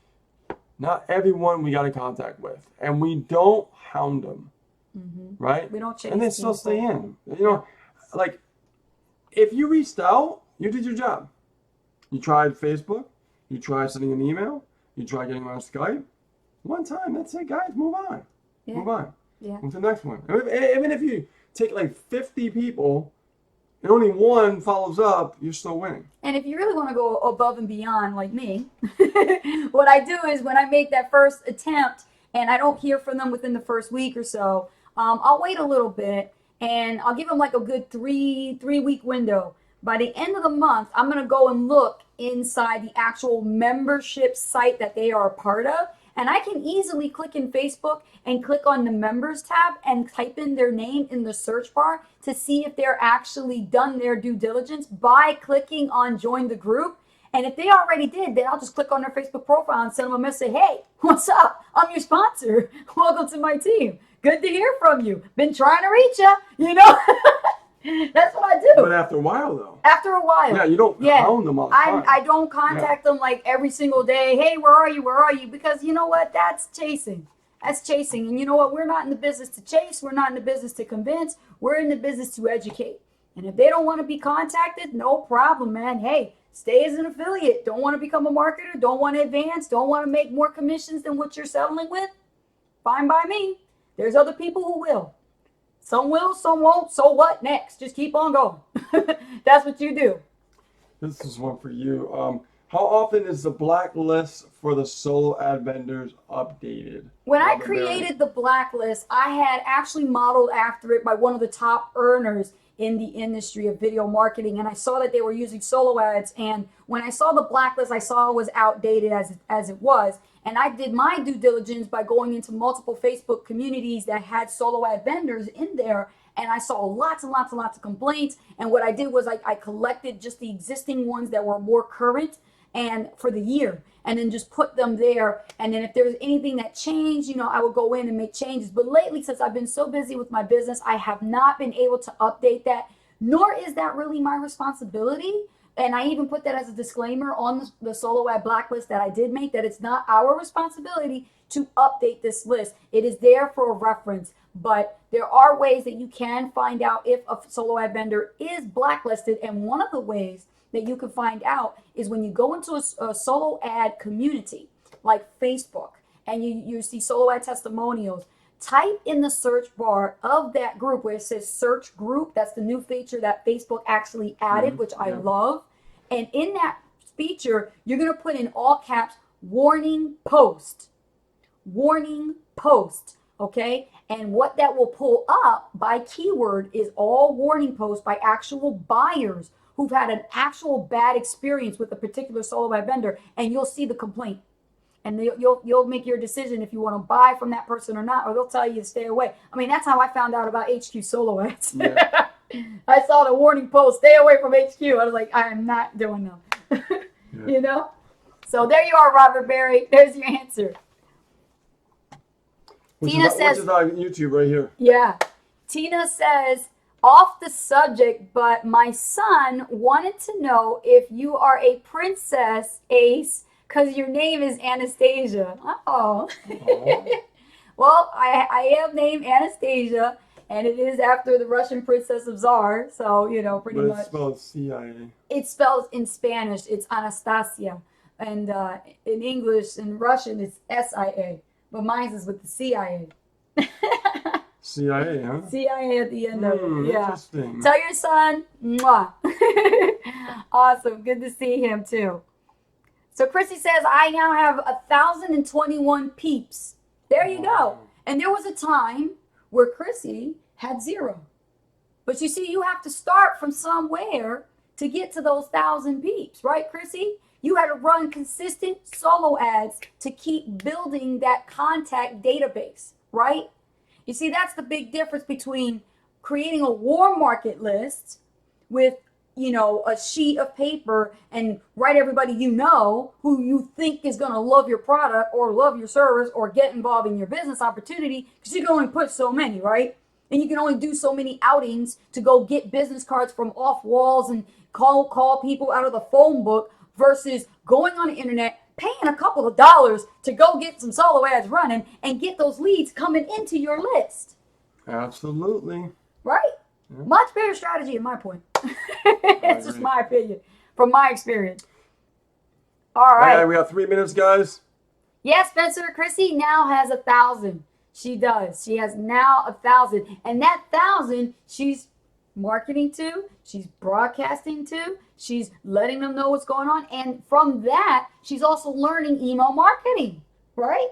not everyone we got in contact with. And we don't hound them, right? We don't chase And they still people. stay in. You know, like if you reached out, you did your job. You tried Facebook. You try sending an email. You try getting on Skype. One time, that's it, guys. Move on. Yeah. Move on. Yeah. What's the next one? Even if you take like 50 people and only one follows up, you're still winning. And if you really want to go above and beyond like me, what I do is when I make that first attempt and I don't hear from them within the first week or so, I'll wait a little bit and I'll give them like a good three-week window. By the end of the month, I'm going to go and look inside the actual membership site that they are a part of. And I can easily click in Facebook and click on the members tab and type in their name in the search bar to see if they're actually done their due diligence by clicking on join the group. And if they already did, then I'll just click on their Facebook profile and send them a message. Hey, what's up? I'm your sponsor. Welcome to my team. Good to hear from you. Been trying to reach you, you know? That's what I do. But after a while, though. After a while. Yeah, you don't hound them all the time. I don't contact them like every single day. Hey, where are you? Where are you? Because you know what? That's chasing. That's chasing. And you know what? We're not in the business to chase. We're not in the business to convince. We're in the business to educate. And if they don't want to be contacted, no problem, man. Hey, stay as an affiliate. Don't want to become a marketer. Don't want to advance. Don't want to make more commissions than what you're settling with. Fine by me. There's other people who will. Some will, some won't. So what next? Just keep on going. That's what you do. This is one for you. How often is the blacklist for the solo ad vendors updated? When I created the blacklist, I had actually modeled after it by one of the top earners in the industry of video marketing, and I saw that they were using solo ads. And when I saw the blacklist, I saw it was outdated as it was. And I did my due diligence by going into multiple Facebook communities that had solo ad vendors in there. And I saw lots and lots and lots of complaints. And what I did was I collected just the existing ones that were more current and for the year, and then just put them there. And then if there was anything that changed, you know, I would go in and make changes. But lately, since I've been so busy with my business, I have not been able to update that, nor is that really my responsibility. And I even put that as a disclaimer on the solo ad blacklist that I did make, that it's not our responsibility to update this list. It is there for a reference. But there are ways that you can find out if a solo ad vendor is blacklisted. And one of the ways that you can find out is when you go into a solo ad community like Facebook and you see solo ad testimonials, type in the search bar of that group where it says search group. That's the new feature that Facebook actually added, which I love. And in that feature, you're going to put in all caps, warning post. Warning post. Okay. And what that will pull up by keyword is all warning posts by actual buyers who've had an actual bad experience with a particular solo ad vendor, and you'll see the complaint. And you'll make your decision if you want to buy from that person or not, or they'll tell you to stay away. I mean, that's how I found out about HQ solo ads. Yeah. I saw the warning post, stay away from HQ. I was like, I am not doing them. Yeah. You know? So there you are, Robert Berry. There's your answer. Tina says, which is on YouTube right here. Yeah. Tina says, off the subject, but my son wanted to know if you are a princess, Ace, because your name is Anastasia. Uh-oh. Well, I am named Anastasia, and it is after the Russian princess of Tsar. So, you know, pretty much. But it's spelled CIA. It's spelled in Spanish. It's Anastasia. And in English, in Russian, it's SIA. But mine is with the CIA. CIA, huh? CIA at the end of it. Yeah. Interesting. Tell your son, mwah. Awesome. Good to see him too. So Chrissy says, I now have 1,021 peeps. There you go. And there was a time where Chrissy had 0. But you see, you have to start from somewhere to get to those 1,000 peeps, right, Chrissy? You had to run consistent solo ads to keep building that contact database, right? You see, that's the big difference between creating a warm market list with, you know, a sheet of paper and write everybody you know who you think is going to love your product or love your service or get involved in your business opportunity, because you can only put so many, right? And you can only do so many outings to go get business cards from off walls and call people out of the phone book versus going on the internet, paying a couple of dollars to go get some solo ads running and get those leads coming into your list. Absolutely. Right? Yeah. Much better strategy in my point. It's just my opinion from my experience. All right. Okay, we have 3 minutes, guys. Yes, Spencer. Chrissy now has 1,000. She does. She has now 1,000. And that 1,000, she's marketing to, she's broadcasting to, she's letting them know what's going on. And from that, she's also learning email marketing, right?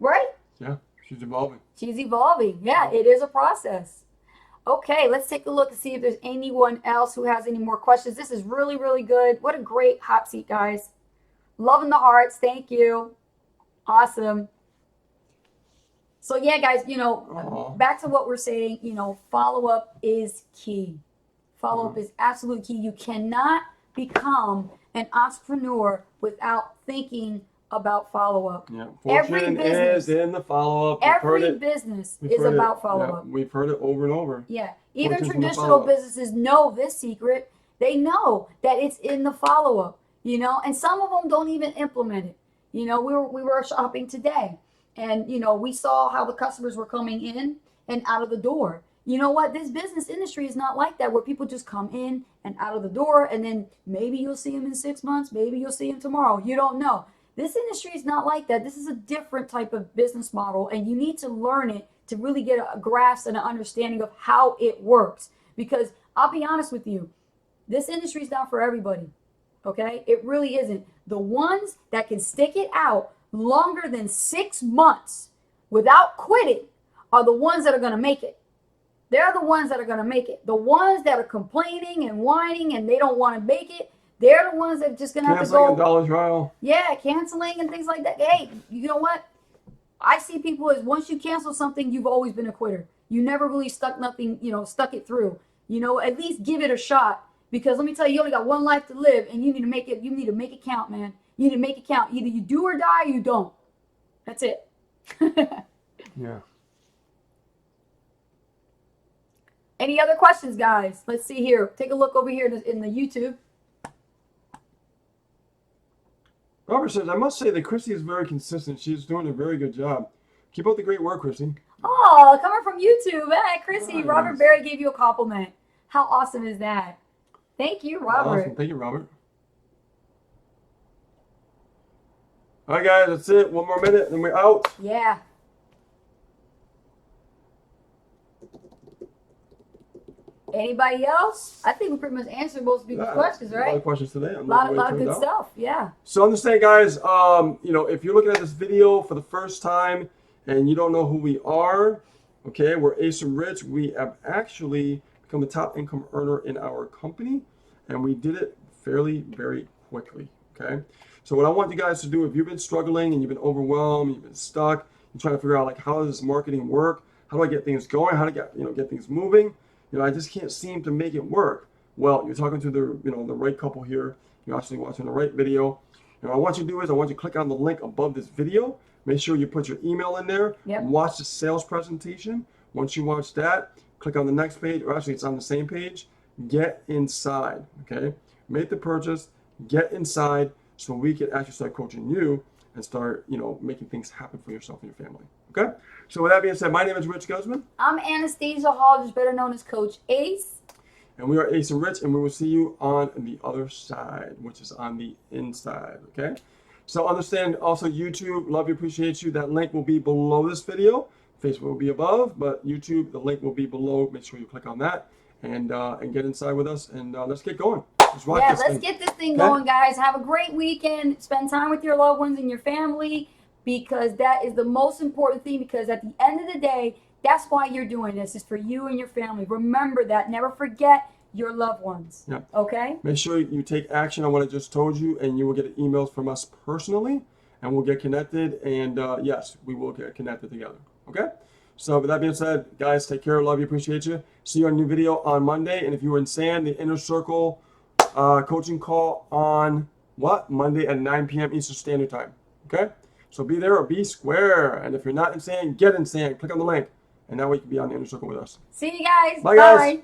Right? Yeah, she's evolving. She's evolving. Yeah, it is a process. Okay, let's take a look and see if there's anyone else who has any more questions. This is really, really good. What a great hot seat, guys. Loving the hearts. Thank you. Awesome. So yeah, guys, Aw. back to what we're saying, follow up is key. Follow up Mhm. is absolutely key. You cannot become an entrepreneur without thinking about follow up. Yeah. Every Fortune business, is in the follow-up. We've heard every it. business We've is heard it. about follow Yeah, up. we've heard it over and over. Yeah. Even Fortune's in the traditional follow-up. businesses know this secret. They know that it's in the follow up, and some of them don't even implement it. We were shopping today and, we saw how the customers were coming in and out of the door. You know what? This business industry is not like that where people just come in and out of the door and then maybe you'll see them in 6 months, maybe you'll see them tomorrow. You don't know. This industry is not like that. This is a different type of business model, and you need to learn it to really get a grasp and an understanding of how it works. Because I'll be honest with you, this industry is not for everybody. Okay? It really isn't. The ones that can stick it out longer than 6 months without quitting are the ones that are going to make it. They're the ones that are going to make it. The ones that are complaining and whining and they don't want to make it, they're the ones that are just going to have to Canceling a go. dollar trial. Yeah, canceling and things like that. Hey, you know what? I see people as once you cancel something, you've always been a quitter. You never really stuck it through. At least give it a shot. Because let me tell you, you only got one life to live and you need to make it count, man. You need to make it count. Either you do or die or you don't. That's it. Yeah. Any other questions, guys? Let's see here. Take a look over here in the YouTube. Robert says, I must say that Christy is very consistent. She's doing a very good job. Keep up the great work, Christy. Oh, coming from YouTube. Hey, Chrissy, Nice. Robert Barry gave you a compliment. How awesome is that? Thank you, Robert. Awesome. Thank you, Robert. All right, guys, that's it. One more minute, and we're out. Yeah. Anybody else? I think we pretty much answered most of people's questions, A lot right? of questions today. A lot of good out. stuff. Yeah. So understand, guys, if you're looking at this video for the first time and you don't know who we are, okay, we're Awesome Rich. We have actually become the top income earner in our company, and we did it very quickly, okay? So what I want you guys to do, if you've been struggling and you've been overwhelmed, you've been stuck, you're trying to figure out, like, how does this marketing work? How do I get things going? How to get things moving? I just can't seem to make it work. Well, you're talking to the right couple here. You're actually watching the right video. And what I want you to do is I want you to click on the link above this video. Make sure you put your email in there. Yep. And watch the sales presentation. Once you watch that, click on the next page, or actually it's on the same page. Get inside, okay? Make the purchase, get inside, so we can actually start coaching you and start, making things happen for yourself and your family, okay? So with that being said, my name is Rich Guzman. I'm Anastasia Hall, just better known as Coach Ace. And we are Ace and Rich, and we will see you on the other side, which is on the inside, okay? So understand also YouTube, love you, appreciate you. That link will be below this video. Facebook will be above, but YouTube, the link will be below. Make sure you click on that and get inside with us, and let's get going. Let's get this thing going, guys. Have a great weekend. Spend time with your loved ones and your family, because that is the most important thing, because at the end of the day, that's why you're doing this, is for you and your family. Remember that. Never forget your loved ones. Yeah. Okay? Make sure you take action on what I just told you, and you will get emails from us personally, and we'll get connected, and yes, we will get connected together. Okay? So with that being said, guys, take care. Love you. Appreciate you. See you on a new video on Monday. And if you were in San, the Inner Circle coaching call on Monday at 9 p.m. Eastern Standard Time. Okay? So be there or be square. And if you're not in San, get in San. Click on the link. And that way you can be on the Inner Circle with us. See you guys. Bye, guys.